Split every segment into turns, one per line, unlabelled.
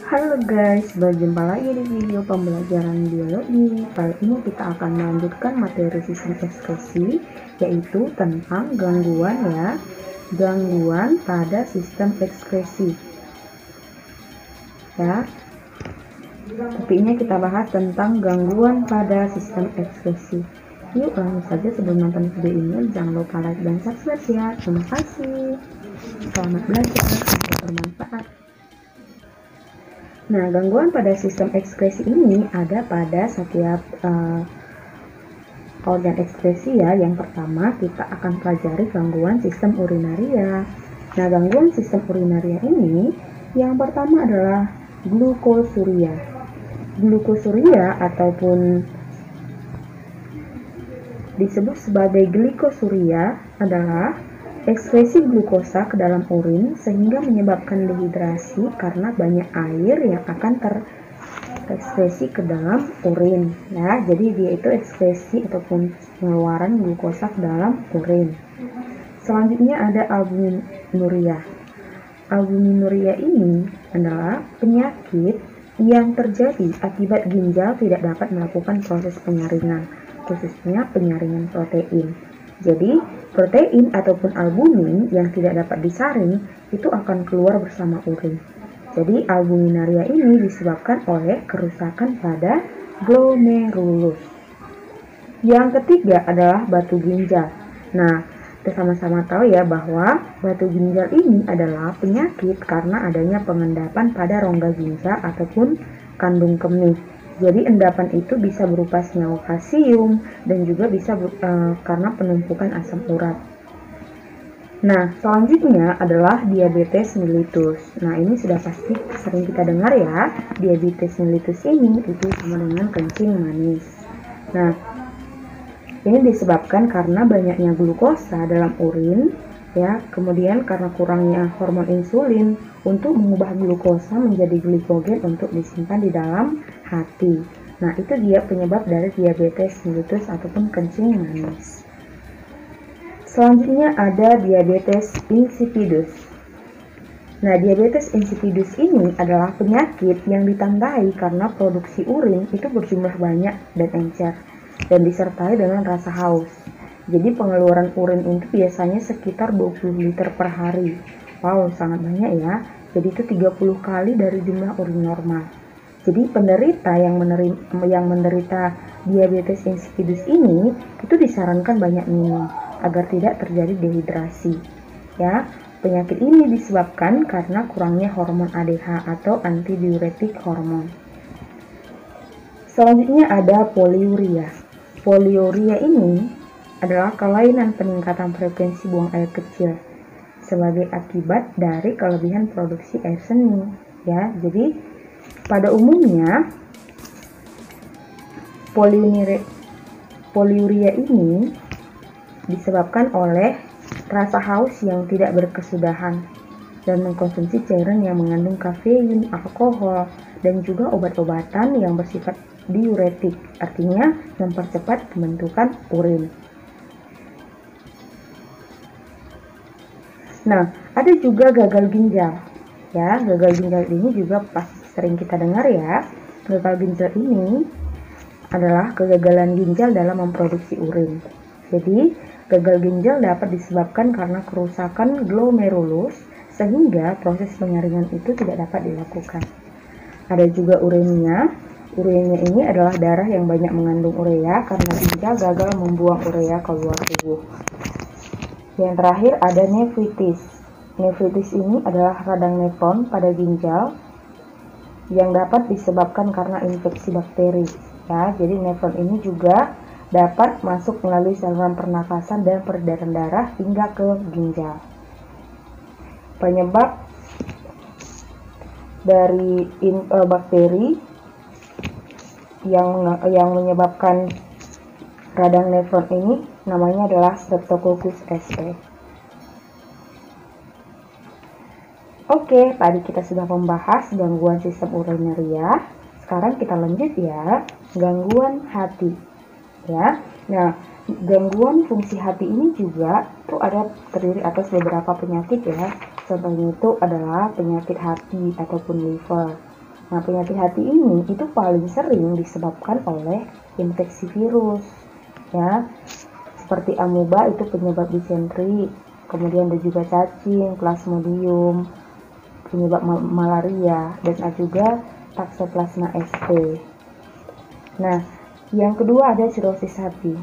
Halo guys, berjumpa lagi di video pembelajaran biologi. Kali ini kita akan melanjutkan materi sistem ekskresi, yaitu tentang gangguan pada sistem ekskresi. Topiknya kita bahas tentang gangguan pada sistem ekskresi. Yuk langsung saja, sebelum nonton video ini jangan lupa like dan subscribe ya. Terima kasih. Selamat belajar, semoga bermanfaat. Nah, gangguan pada sistem ekskresi ini ada pada setiap organ ekskresi ya. Yang pertama kita akan pelajari gangguan sistem urinaria. Nah, gangguan sistem urinaria ini yang pertama adalah glukosuria. Glukosuria ataupun disebut sebagai glikosuria adalah ekskresi glukosa ke dalam urin sehingga menyebabkan dehidrasi karena banyak air yang akan terekskresi ke dalam urin. Ya, jadi dia itu ekskresi ataupun pengeluaran glukosa ke dalam urin. Selanjutnya ada albuminuria. Albuminuria ini adalah penyakit yang terjadi akibat ginjal tidak dapat melakukan proses penyaringan, khususnya penyaringan protein. Jadi, protein ataupun albumin yang tidak dapat disaring itu akan keluar bersama urin. Jadi, albuminaria ini disebabkan oleh kerusakan pada glomerulus. Yang ketiga adalah batu ginjal. Nah, kita sama-sama tahu ya bahwa batu ginjal ini adalah penyakit karena adanya pengendapan pada rongga ginjal ataupun kandung kemih. Jadi endapan itu bisa berupa senyawa kalsium dan juga bisa karena penumpukan asam urat. Nah, selanjutnya adalah diabetes mellitus. Nah, ini sudah pasti sering kita dengar ya. Diabetes mellitus ini itu sama dengan kencing manis. Nah, ini disebabkan karena banyaknya glukosa dalam urin ya, kemudian karena kurangnya hormon insulin untuk mengubah glukosa menjadi glikogen untuk disimpan di dalam hati. Nah, itu dia penyebab dari diabetes mellitus ataupun kencing manis. Selanjutnya ada diabetes insipidus. Nah, diabetes insipidus ini adalah penyakit yang ditandai karena produksi urin itu berjumlah banyak dan encer dan disertai dengan rasa haus. Jadi pengeluaran urin itu biasanya sekitar 20 liter per hari. Wow, sangat banyak ya. Jadi itu 30 kali dari jumlah urin normal. Jadi penderita yang menderita diabetes insipidus ini itu disarankan banyak minum agar tidak terjadi dehidrasi. Ya, penyakit ini disebabkan karena kurangnya hormon ADH atau antidiuretik hormon. Selanjutnya ada poliuria. Poliuria ini adalah kelainan peningkatan frekuensi buang air kecil sebagai akibat dari kelebihan produksi air seni. Ya, jadi pada umumnya poliuria ini disebabkan oleh rasa haus yang tidak berkesudahan dan mengkonsumsi cairan yang mengandung kafein, alkohol, dan juga obat-obatan yang bersifat diuretik, artinya mempercepat pembentukan urin. Nah, ada juga gagal ginjal. Ya, gagal ginjal ini juga pasti sering kita dengar ya. Gagal ginjal ini adalah kegagalan ginjal dalam memproduksi urin. Jadi, gagal ginjal dapat disebabkan karena kerusakan glomerulus sehingga proses penyaringan itu tidak dapat dilakukan. Ada juga uremia. Uremia ini adalah darah yang banyak mengandung urea karena ginjal gagal membuang urea keluar tubuh. Yang terakhir ada nefritis. Nefritis ini adalah radang nefron pada ginjal yang dapat disebabkan karena infeksi bakteri. Ya, jadi nefron ini juga dapat masuk melalui saluran pernafasan dan peredaran darah hingga ke ginjal. Penyebab dari bakteri yang menyebabkan radang nefron ini namanya adalah Streptococcus SP. Oke, tadi kita sudah membahas gangguan sistem urinaria. Sekarang kita lanjut ya, gangguan hati. Ya, nah gangguan fungsi hati ini juga tuh terdiri atas beberapa penyakit ya. Contohnya itu adalah penyakit hati ataupun liver. Nah, penyakit hati ini itu paling sering disebabkan oleh infeksi virus, ya. Seperti amuba itu penyebab disentri, kemudian ada juga cacing, plasmodium, penyebab malaria, dan ada juga Toxoplasma sp. Nah, yang kedua ada sirosis hati.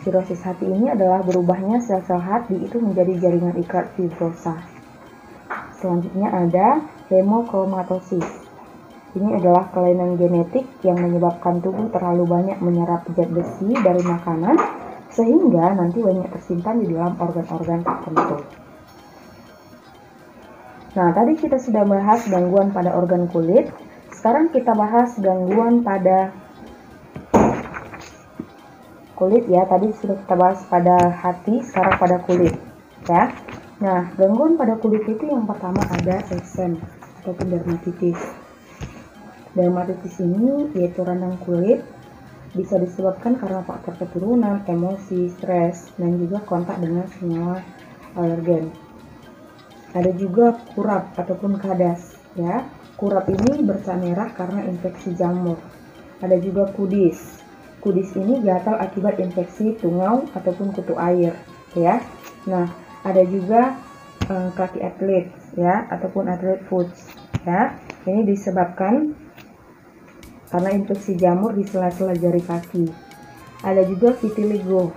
Sirosis hati ini adalah berubahnya sel-sel hati itu menjadi jaringan ikat fibrosa. Selanjutnya ada hemochromatosis. Ini adalah kelainan genetik yang menyebabkan tubuh terlalu banyak menyerap zat besi dari makanan sehingga nanti banyak tersimpan di dalam organ-organ tertentu. Nah, tadi kita sudah bahas gangguan pada organ kulit. Sekarang kita bahas gangguan pada kulit ya. Tadi sudah kita bahas pada hati, sekarang pada kulit ya. Nah, gangguan pada kulit itu yang pertama ada eksem ataupun dermatitis. Dermatitis ini yaitu radang kulit, bisa disebabkan karena faktor keturunan, emosi, stres, dan juga kontak dengan senyawa alergen. Ada juga kurap ataupun kadas ya. Kurap ini bercak merah karena infeksi jamur. Ada juga kudis. Kudis ini gatal akibat infeksi tungau ataupun kutu air ya. Nah, ada juga kaki atlet ya ataupun atlet foot ya. Ini disebabkan karena infeksi jamur di sela-sela jari kaki. Ada juga vitiligo.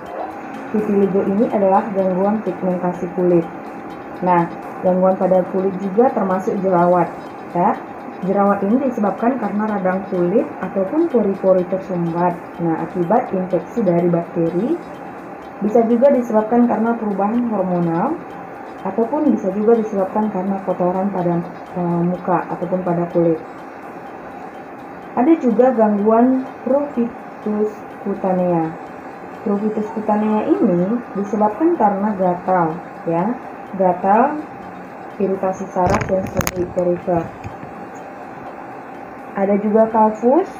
Vitiligo ini adalah gangguan pigmentasi kulit. Nah, gangguan pada kulit juga termasuk jerawat ya. Jerawat ini disebabkan karena radang kulit ataupun pori-pori tersumbat. Nah, akibat infeksi dari bakteri. Bisa juga disebabkan karena perubahan hormonal ataupun bisa juga disebabkan karena kotoran pada muka ataupun pada kulit. Ada juga gangguan pruritus cutanea. Pruritus cutanea ini disebabkan karena gatal ya. Gatal, iritasi saraf dan sendi perifer. Ada juga kalvus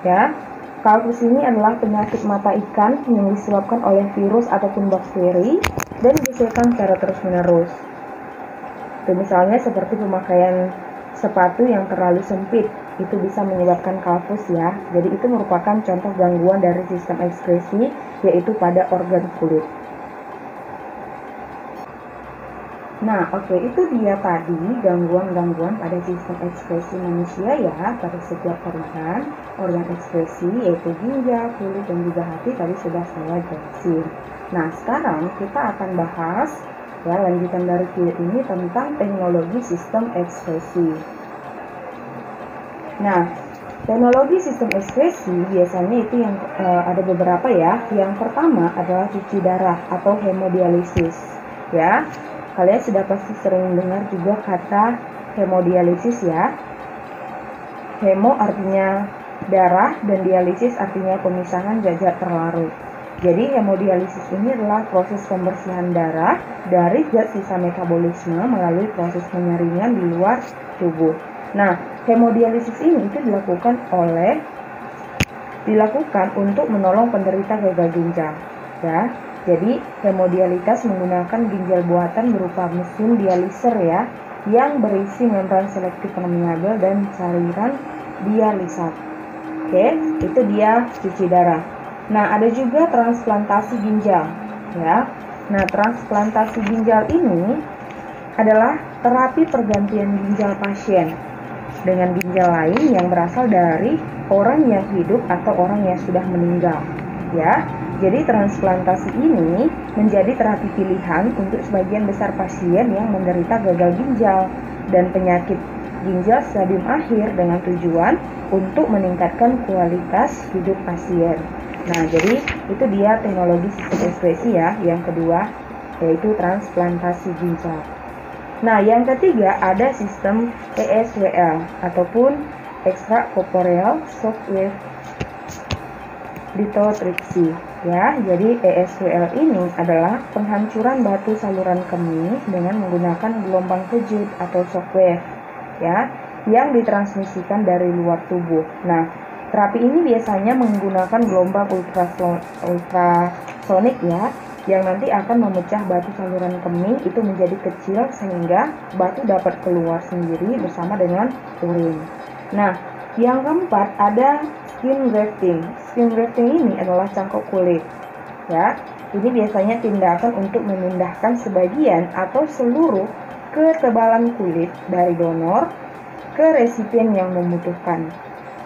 ya. Kalvus ini adalah penyakit mata ikan yang disebabkan oleh virus ataupun bakteri dan gesekan secara terus-menerus. Itu misalnya seperti pemakaian sepatu yang terlalu sempit, itu bisa menyebabkan kalvus ya. Jadi itu merupakan contoh gangguan dari sistem ekskresi, yaitu pada organ kulit. Nah, oke, itu dia tadi gangguan-gangguan pada sistem ekskresi manusia ya, pada setiap organ ekskresi, yaitu ginjal, kulit, dan juga hati tadi sudah saya jelasin. Nah, sekarang kita akan bahas ya lanjutan dari kulit ini tentang teknologi sistem ekskresi. Nah, teknologi sistem ekskresi biasanya itu yang ada beberapa ya. Yang pertama adalah cuci darah atau hemodialisis ya. Kalian sudah pasti sering dengar juga kata hemodialisis ya. Hemo artinya darah dan dialisis artinya pemisahan zat-zat terlarut. Jadi hemodialisis ini adalah proses pembersihan darah dari zat sisa metabolisme melalui proses penyaringan di luar tubuh. Nah, hemodialisis ini itu dilakukan untuk menolong penderita gagal ginjal ya. Jadi hemodialitas menggunakan ginjal buatan berupa mesin dialiser ya, yang berisi membran selektif permeabel dan cairan dialisat. Oke, itu dia cuci darah. Nah, ada juga transplantasi ginjal ya. Nah, transplantasi ginjal ini adalah terapi pergantian ginjal pasien dengan ginjal lain yang berasal dari orang yang hidup atau orang yang sudah meninggal ya. Jadi transplantasi ini menjadi terapi pilihan untuk sebagian besar pasien yang menderita gagal ginjal dan penyakit ginjal stadium akhir dengan tujuan untuk meningkatkan kualitas hidup pasien. Nah, jadi itu dia teknologi sistem ekskresi ya, yang kedua yaitu transplantasi ginjal. Nah, yang ketiga ada sistem ESWL ataupun extracorporeal shock wave lithotripsy ya. Jadi ESWL ini adalah penghancuran batu saluran kemih dengan menggunakan gelombang kejut atau shockwave ya, yang ditransmisikan dari luar tubuh. Nah, terapi ini biasanya menggunakan gelombang ultrasonik ya, yang nanti akan memecah batu saluran kemih itu menjadi kecil sehingga batu dapat keluar sendiri bersama dengan urin. Nah, yang keempat ada skin grafting. Skin grafting ini adalah cangkok kulit. Ya, ini biasanya tindakan untuk memindahkan sebagian atau seluruh ketebalan kulit dari donor ke resipien yang membutuhkan.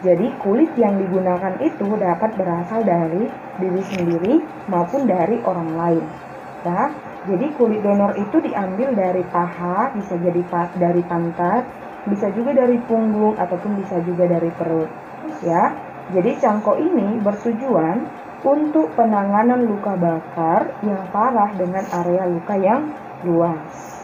Jadi kulit yang digunakan itu dapat berasal dari diri sendiri maupun dari orang lain. Ya, jadi kulit donor itu diambil dari paha, bisa jadi dari pantat, bisa juga dari punggung ataupun bisa juga dari perut. Ya, jadi cangkok ini bertujuan untuk penanganan luka bakar yang parah dengan area luka yang luas.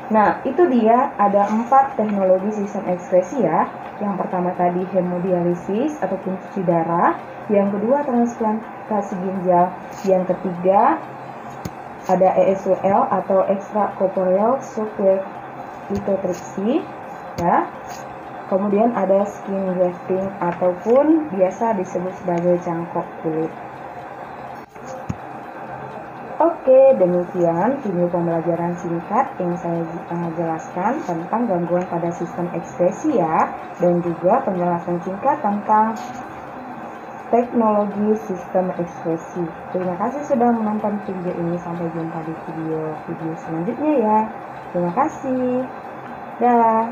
Nah, itu dia ada 4 teknologi sistem ekskresi ya. Yang pertama tadi hemodialisis ataupun cuci darah, yang kedua transplantasi ginjal, yang ketiga ada ESWL atau extracorporeal shock wave lithotripsy ya. Kemudian ada skin grafting ataupun biasa disebut sebagai cangkok kulit. Oke, demikian video pembelajaran singkat yang saya jelaskan tentang gangguan pada sistem ekskresi ya, dan juga penjelasan singkat tentang teknologi sistem ekskresi. Terima kasih sudah menonton video ini, sampai jumpa di video selanjutnya ya. Terima kasih. Dah.